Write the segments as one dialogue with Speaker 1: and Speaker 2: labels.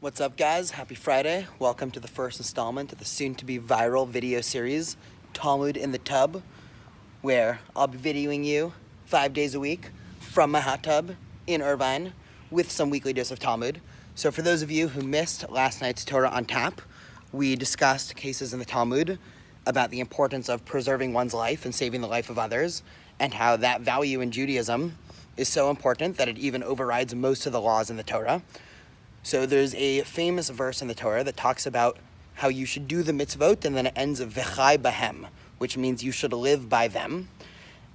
Speaker 1: What's up, guys? Happy Friday. Welcome to the first installment of the soon-to-be viral video series, Talmud in the Tub, where I'll be videoing you 5 days a week from my hot tub in Irvine with some weekly dose of Talmud. So for those of you who missed last night's Torah on Tap, we discussed cases in the Talmud about the importance of preserving one's life and saving the life of others, and how that value in Judaism is so important that it even overrides most of the laws in the Torah. So there's a famous verse in the Torah that talks about how you should do the mitzvot, and then it ends of v'chai bahem, which means you should live by them.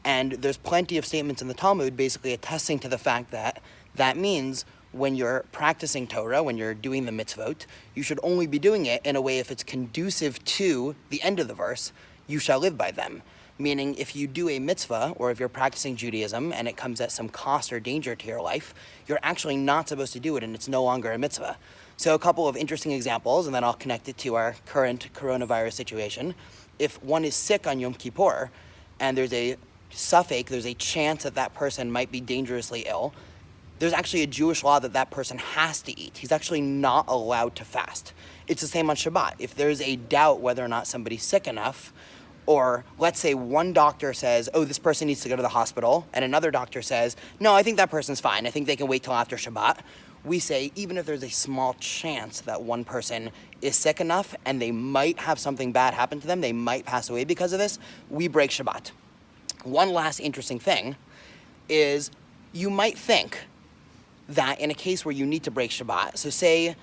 Speaker 1: And there's plenty of statements in the Talmud basically attesting to the fact that that means when you're practicing Torah, when you're doing the mitzvot, you should only be doing it in a way if it's conducive to the end of the verse, you shall live by them. Meaning if you do a mitzvah, or if you're practicing Judaism and it comes at some cost or danger to your life, you're actually not supposed to do it, and it's no longer a mitzvah. So a couple of interesting examples, and then I'll connect it to our current coronavirus situation. If one is sick on Yom Kippur, and there's a suffix, there's a chance that that person might be dangerously ill, there's actually a Jewish law that that person has to eat. He's actually not allowed to fast. It's the same on Shabbat. If there's a doubt whether or not somebody's sick enough, or let's say one doctor says, oh, this person needs to go to the hospital, and another doctor says, no, I think that person's fine. I think they can wait till after Shabbat. We say, even if there's a small chance that one person is sick enough and they might have something bad happen to them, they might pass away because of this, we break Shabbat. One last interesting thing is you might think that in a case where you need to break Shabbat, so say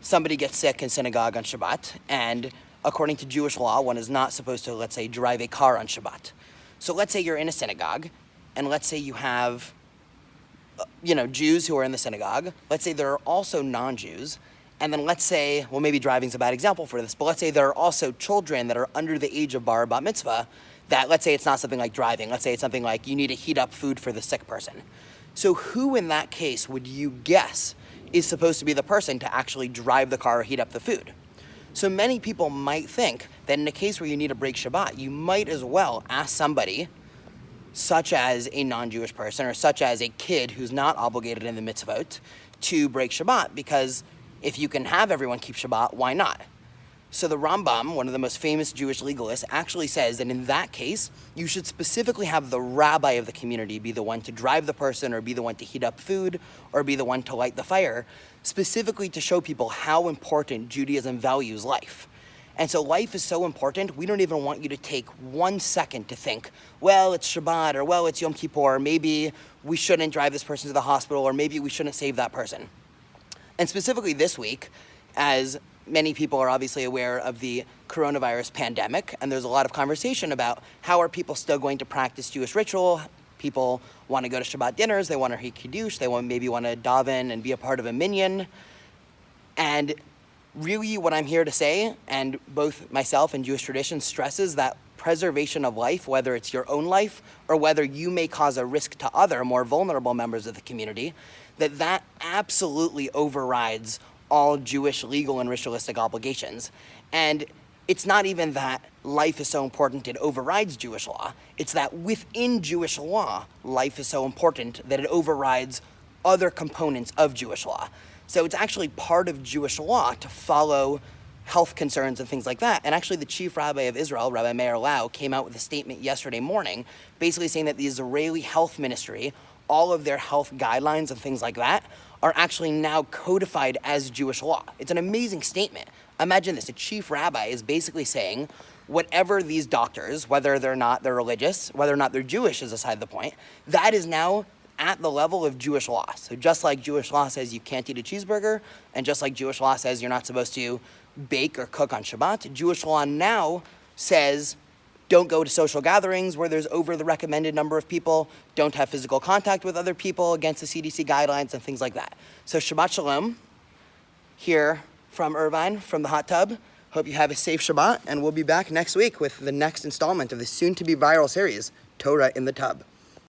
Speaker 1: somebody gets sick in synagogue on Shabbat, and according to Jewish law, one is not supposed to, let's say, drive a car on Shabbat. So let's say you're in a synagogue, and let's say you have, Jews who are in the synagogue. Let's say there are also non-Jews, and then let's say, well, maybe driving's a bad example for this, but let's say there are also children that are under the age of bar bat mitzvah, that let's say it's not something like driving. Let's say it's something like you need to heat up food for the sick person. So who in that case would you guess is supposed to be the person to actually drive the car or heat up the food? So many people might think that in a case where you need to break Shabbat, you might as well ask somebody, such as a non-Jewish person or such as a kid who's not obligated in the mitzvot, to break Shabbat, because if you can have everyone keep Shabbat, why not? So the Rambam, one of the most famous Jewish legalists, actually says that in that case, you should specifically have the rabbi of the community be the one to drive the person, or be the one to heat up food, or be the one to light the fire, specifically to show people how important Judaism values life. And so life is so important, we don't even want you to take 1 second to think, well, it's Shabbat, or well, it's Yom Kippur, or maybe we shouldn't drive this person to the hospital, or maybe we shouldn't save that person. And specifically this week, as many people are obviously aware of the coronavirus pandemic, and there's a lot of conversation about how are people still going to practice Jewish ritual. People want to go to Shabbat dinners, they want to read Kiddush, they maybe want to daven and be a part of a minyan. And really what I'm here to say, and both myself and Jewish tradition stresses that preservation of life, whether it's your own life or whether you may cause a risk to other more vulnerable members of the community, that absolutely overrides all Jewish legal and ritualistic obligations. And it's not even that life is so important it overrides Jewish law. It's that within Jewish law, life is so important that it overrides other components of Jewish law. So it's actually part of Jewish law to follow health concerns and things like that. And actually the chief rabbi of Israel, Rabbi Meir Lau, came out with a statement yesterday morning basically saying that the Israeli health ministry, all of their health guidelines and things like that, are actually now codified as Jewish law. It's an amazing statement. Imagine this, a chief rabbi is basically saying whatever these doctors, whether or not they're religious, whether or not they're Jewish is aside the point, that is now at the level of Jewish law. So just like Jewish law says you can't eat a cheeseburger, and just like Jewish law says you're not supposed to bake or cook on Shabbat, Jewish law now says don't go to social gatherings where there's over the recommended number of people, don't have physical contact with other people against the CDC guidelines and things like that. So Shabbat Shalom, here from Irvine, from the hot tub. Hope you have a safe Shabbat, and we'll be back next week with the next installment of the soon-to-be viral series, Torah in the Tub.